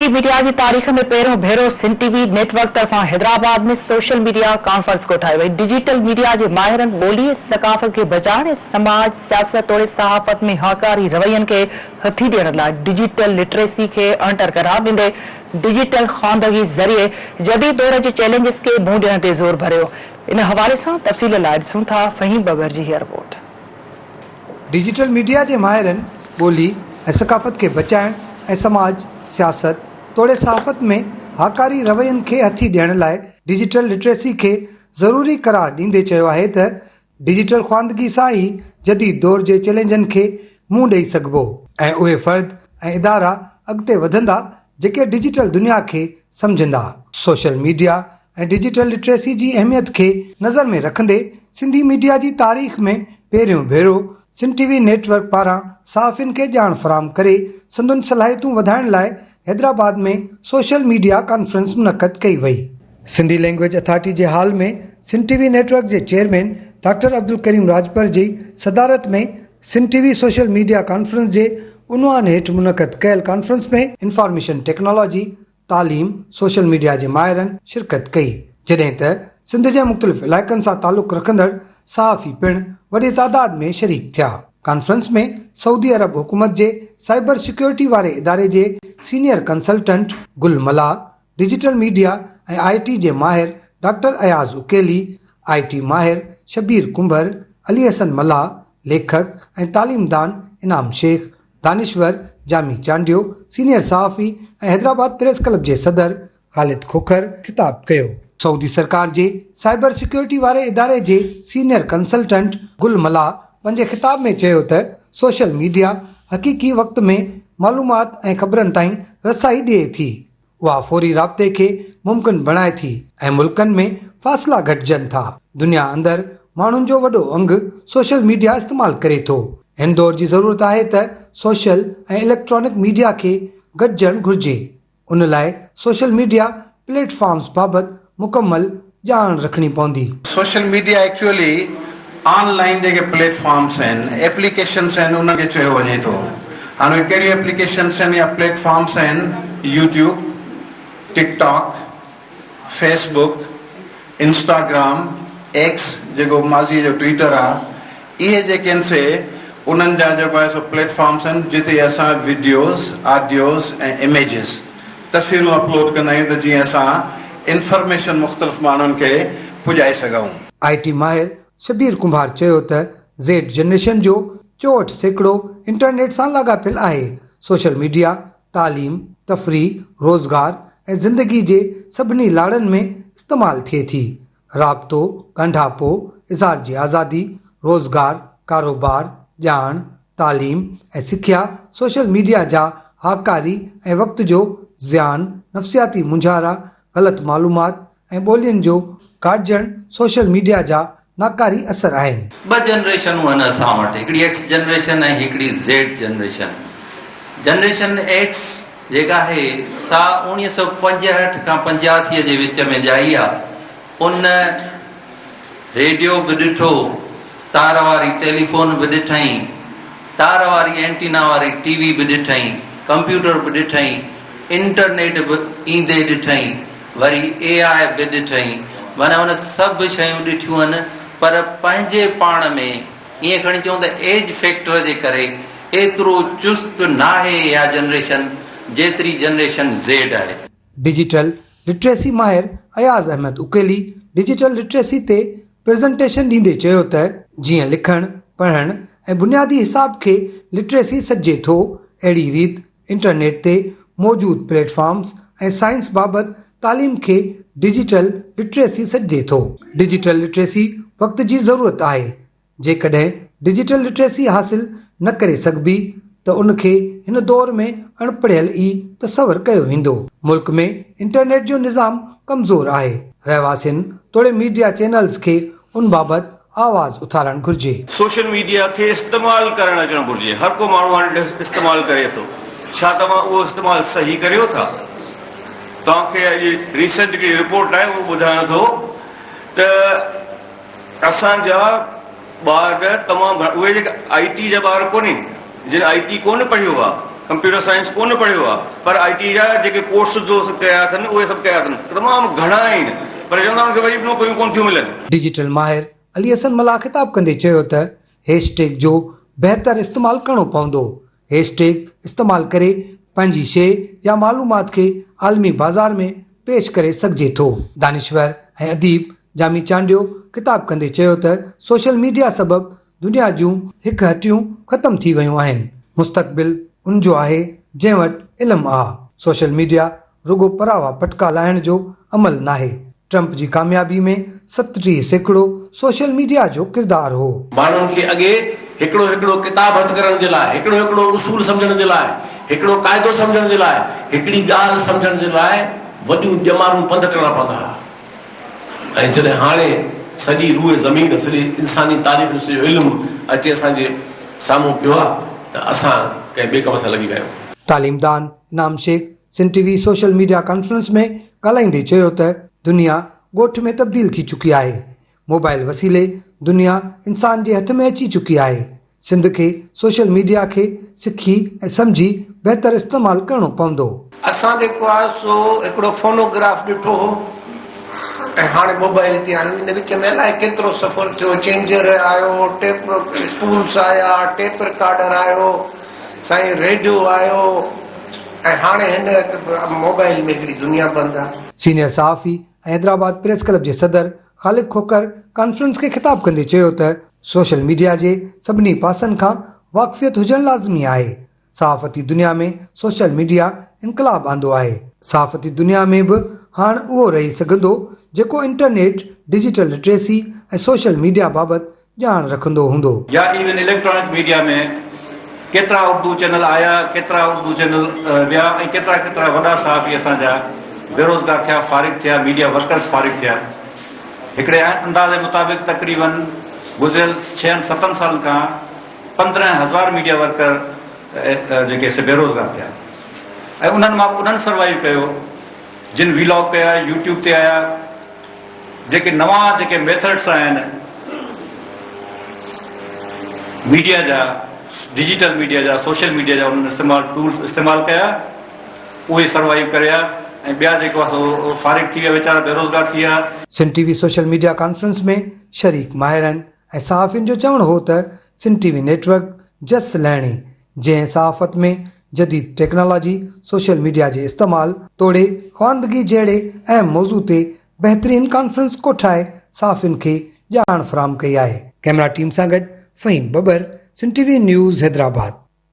Media की तारीख़ में पहिरियों भेरो सिंध टीवी नेटवर्क तरफां हैदराबाद में सोशल मीडिया कॉन्फ्रेंस कोठाई वई। डिजिटल मीडिया के माहिरन ॿोली सकाफ़त के बचाइण, समाज सियासत और सहाफ़त में हकारी रवैयन के हथी ॾियण लाइ डिजिटल लिटरेसी के अणटर करार ॾींदे डिजिटल ख़्वांदगी ज़रिए जदीद दौर के चैलेंजिस के मुंहुं ॾियण ते ज़ोर भरियो। इन हवाले से तफ़सील लाइ ॾिसूं था फ़हीम बबर जी रिपोर्ट। डिजिटल मीडिया के माहिरन ॿोली सकाफ़त के बचाइण, समाज सियासत तोड़े सहाफ़त में हाकारी रवैयन के हथी ॾियण लाइ डिजिटल लिटरेसी के ज़रूरी करार ॾींदे चयो आहे त डिजिटल ख़्वांदगी सां ई जदीद दौर के चैलेंजन के मुंहुं ॾेई सघिबो ऐं उहे फ़र्द ऐं इदारा अॻिते वधंदा जेके डिजिटल दुनिया के समझंदा। सोशल मीडिया ऐं डिजिटल लिटरेसी की अहमियत के नज़र में रखंदे सिंधी मीडिया की तारीख़ में पहिरियों भेरो सिंध टीवी नेटवर्क पारां सहाफ़िन के ॼाण फराहम करे संदुनि सलाहियतूं वधाइण लाइ हैदराबाद में सोशल मीडिया कॉन्फ्रेंस मुनक़द कई वई। सिंधी लैंग्वेज अथॉरिटी के हाल में सिंध टीवी नेटवर्क के चेयरमैन डॉक्टर अब्दुल करीम राजपर की सदारत में Sindh TV social media conference के उनवान हेठ मुनक़द कयल कॉन्फ्रेंस में इंफॉर्मेशन टेक्नोलॉजी, तालीम, सोशल मीडिया के माहिरन शिरकत कई, जॾहिं त सिंध के मुख़्तलिफ़ इलाइक़नि सां ताल्लुक़ रखंदड़ सहाफ़ी पिण वॾी तादाद में शरीक थिया। कॉन्फ्रेंस में सऊदी अरब हुकूमत के साइबर सिक्योरिटी वाले इदारे के सीनियर कंसल्टेंट गुल मला, डिजिटल मीडिया और IT के माहिर डॉक्टर अयाज उकेली, IT माहिर शबीर कुंभर, अली हसन मला, लेखक और तालीमदान इनाम शेख, दानिश्वर जामी चांडियो, सीनियर सहाफ़ी और हैदराबाद प्रेस क्लब के सदर खालिद खोखर खिताब कयो। सऊदी सरकार के साइबर सिक्योरिटी वाले इदारे के सीनियर कंसल्टेंट गुल मला पंहिंजे खिताब में चयो त सोशल मीडिया हकीकी वक्त में मालूमात ऐं ख़बरनि ताईं रसाई ॾिए थी, उहा फौरी राब्ते के मुमकिन बणाए थी ऐं मुल्कनि में फ़ासिला घटिजनि था। दुनिया अंदर माण्हुनि जो वॾो अंग सोशल मीडिया इस्तेमाल करे थो। हिन दौर जी ज़रूरत आहे त सोशल ऐं इलेक्ट्रॉनिक मीडिया के गॾिजणु घुरिजे। उन लाइ सोशल मीडिया प्लेटफॉर्म्स बाबति मुकम्मल ॼाण रखणी पवंदी। सोशल मीडिया एक्चुअली ऑनलाइन जेके प्लेटफॉर्म्स आहिनि, एप्लीकेशन्स आहिनि, उनखे चयो वञे थो। हाणे कहिड़ियूं एप्लीकेशन्स आहिनि या प्लेटफॉर्म्स आहिनि? YouTube, TikTok, Facebook, Instagram, x जेको माज़ी जो ट्विटर आहे, इहे जेके आहिनि से उन्हनि जा जेको आहे सो प्लेटफॉर्म्स आहिनि जिते असां वीडियोज़, ऑडियोज़ ऐं इमेजिस, तस्वीरूं अपलोड कंदा आहियूं त जीअं असां इंफॉर्मेशन मुख़्तलिफ़ माण्हुनि खे पुॼाए सघूं। IT माहिर शबीर कुंभार चयो त ज़ेड जनरेशन जो 64% इंटरनेट से लागापियल आहे। सोशल मीडिया तालीम, तफरीह, रोज़गार ऐं ज़िंदगी के सभिनी लाड़न में इस्तेमाल थिए थी। राब्तो, ॻंढापो, इज़हार की आज़ादी, रोज़गार, कारोबार, ॼाण, तालीम ऐं सिख्या सोशल मीडिया जा हाकारी ऐं वक्त जो ज़ियान, नफ़सियाती मुंझारा, गलत मालूमात ऐं ॿोलियुनि जो काटजण सोशल मीडिया जा नाकारी असर आहिनि। ब जनरेशनूं आहिनि असां वटि, हिकिड़ी एक्स जनरेशन ऐं हिकिड़ी ज़ेड जनरेशन। जनरेशन एक्स जेका आहे सा 1965 खां 85 जे विच में ॼाई आहे। उन रेडियो बि ॾिठो, तार वारी टेलीफोन बि ॾिठई, तार वारी एंटीना वारी टीवी बि ॾिठई, कंप्यूटर बि ॾिठई, इंटरनेट बि ईंदे ॾिठई, वरी AI बि ॾिठई। माना उन सभु शयूं ॾिठियूं आहिनि, पर पंहिंजे पाण में ईअं खणी चऊं त एज फैक्टर जे करे एतिरो चुस्त नाहे या जनरेशन जेतिरी जनरेशन ज़ेड आहे। डिजिटल लिटरेसी माहिर अयाज अहमद उकेली डिजिटल लिटरेसी ते प्रेज़ेंटेशन ॾींदे चयो त जीअं लिखण, पढ़ण ऐं बुनियादी हिसाब खे लिटरेसी सॾिजे थो, अहिड़ी रीत इंटरनेट ते मौजूद प्लेटफॉर्म्स ऐं साइंस बाबति तालीम के डिजिटल लिटरेसी सॾिजे थो। डिजिटल लिटरेसी वक्त की ज़रूरत आहे। जेकॾहिं डिजिटल लिटरेसी हासिल न करे सघबी त उनखे हिन दौर में अणपढ़ियल ई तसवर कयो वेंदो। मुल्क में इंटरनेट जो निज़ाम कमज़ोर आहे। रहवासियुनि तोड़े मीडिया चैनल्स के उन बाबति आवाज़ उथारण घुर्जे। सोशल मीडिया के इस्तेमाल करण अचणु घुर्जे। हर को माण्हू हाणे इस्तेमाल करे थो। छा तव्हां उहो इस्तेमाल सही करियो था? तव्हांखे रिसेंट हिकिड़ी रिपोर्ट आहे उहो ॿुधायां थो त असांजा ॿार तमामु उहे जेके IT जा ॿार कोन्हनि, जिन IT कोन पढ़ियो आहे, कंप्यूटर साइंस कोन पढ़ियो आहे, पर IT जा जेके कोर्स जो कया अथनि उहे सभु कया अथनि, तमामु घणा आहिनि, पर चवंदा आहिनि कि वरी नौकरियूं कोन थियूं मिलनि। डिजिटल माहिर अली हसन मला ख़िताब कंदे चयो त हैशटैग जो बहितर इस्तेमालु करणो पवंदो। हैशटैग इस्तेमालु करे पंहिंजी शइ या मालूमात खे आलमी बाज़ार में पेश करे सघिजे थो। दानिश्वर ऐं अदीब जामी चांडियो ख़िताब कंदे चयो त सोशल मीडिया सबबि दुनिया जूं हिकु हटियूं ख़तम थी वियूं आहिनि। मुस्तक़बिल उन जो आहे जंहिं वटि इल्मु आहे। सोशल मीडिया रुगो परावा पटका लाहिण जो अमल नाहे। ट्रंप जी कामयाबी में 37% सोशल मीडिया जो किरदार हो। माण्हुनि खे अॻे हिकिड़ो हिकिड़ो किताब हथ करण जे लाइ, हिकिड़ो हिकिड़ो उसूल सम्झण जे लाइ, हिकिड़ो क़ाइदो सम्झण जे लाइ, हिकिड़ी ॻाल्हि सम्झण जे लाइ वॾियूं ॼमारूं पंध करणा पवंदा हुआ। ऐं जॾहिं हाणे सॼी रूह ज़मीन, सॼी इंसानी तारीख़ जो सॼो इल्मु अचे असांजे साम्हूं पियो आहे, त असां कंहिं ॿिए कम सां लॻी विया आहियूं। तालीमदान Inam Shaikh Sindh TV social media conference में ॻाल्हाईंदे चयो त दुनिया ॻोठ में तब्दील थी चुकी आहे। मोबाइल वसीले दुनिया इंसान जे हथ में अची चुकी आहे। सिंध खे सोशल मीडिया खे सिखी ऐं सम्झी बहितर इस्तेमालु करणो पवंदो। असां जेको आहे सो हिकिड़ो फोनोग्राफ ॾिठो हो ऐं हाणे मोबाइल ते आहियूं। इन विच में अलाए केतिरो सफ़र थियो, चेंजर आयो, टेप स्पूल्स आया, टेप रिकॉर्डर आयो, साईं रेडियो आयो, ऐं हाणे हिन मोबाइल में हिकिड़ी दुनिया बंदि आहे। सीनियर सहाफ़ी ऐं हैदराबाद प्रेस क्लब जे सदर ख़ालिद खोकर कॉन्फ्रेंस खे ख़िताब कंदे चयो त सोशल मीडिया जे सभिनी पासनि खां वाक़फ़ियत हुजणु लाज़मी आहे। सहाफ़ती दुनिया में सोशल मीडिया इनकलाब आंदो आहे। सहाफ़ती दुनिया में बि हाणे उहो रही सघंदो जेको इंटरनेट, डिजिटल लिटरेसी ऐं सोशल मीडिया बाबति ॼाण रखंदो हूंदो। या इवन इलेक्ट्रॉनिक मीडिया में केतिरा उर्दू चैनल आया, केतिरा उर्दू चैनल विया, ऐं केतिरा केतिरा वॾा सहाफ़ी असांजा बेरोज़गार थिया, फारिग थिया, मीडिया वर्कर्स फारिग थिया। हिकिड़े अंदाज़े मुताबिक़ तक़रीबन गुज़िरियल 6-7 साल खां 15,000 मीडिया वर्कर जेके से बेरोज़गार थिया, ऐं उन्हनि मां उन्हनि सर्वाइव कयो जिन वीलॉग कया, यूट्यूब ते आया। जेके नवां जेके मेथड्स आहिनि मीडिया जा, डिजिटल मीडिया जा, सोशल मीडिया जा, उन्हनि टूल्स इस्तेमालु कया, उहे सर्वाइव करिया, ऐं ॿिया जेको आहे सो फारिग थी विया, वीचारा बेरोज़गार थी विया। Sindh TV social media conference में शरीक माहिरनि ऐं सहाफ़ियुनि जो चवणु हो त सिंध टीवी नेटवर्क जस लहिणी जंहिं सहाफ़त में जदीद टेक्नोलॉजी, सोशल मीडिया जे इस्तेमालु तोड़े ख़वानदगी जहिड़े अहम मौज़ू ते बहितरीन कॉन्फ्रेंस कोठाए सहाफ़ियुनि खे ॼाण फ़राहम कई आहे। कैमरा टीम सां गॾु फ़हीम बबर, सिंध टीवी न्यूज़ हैदराबाद।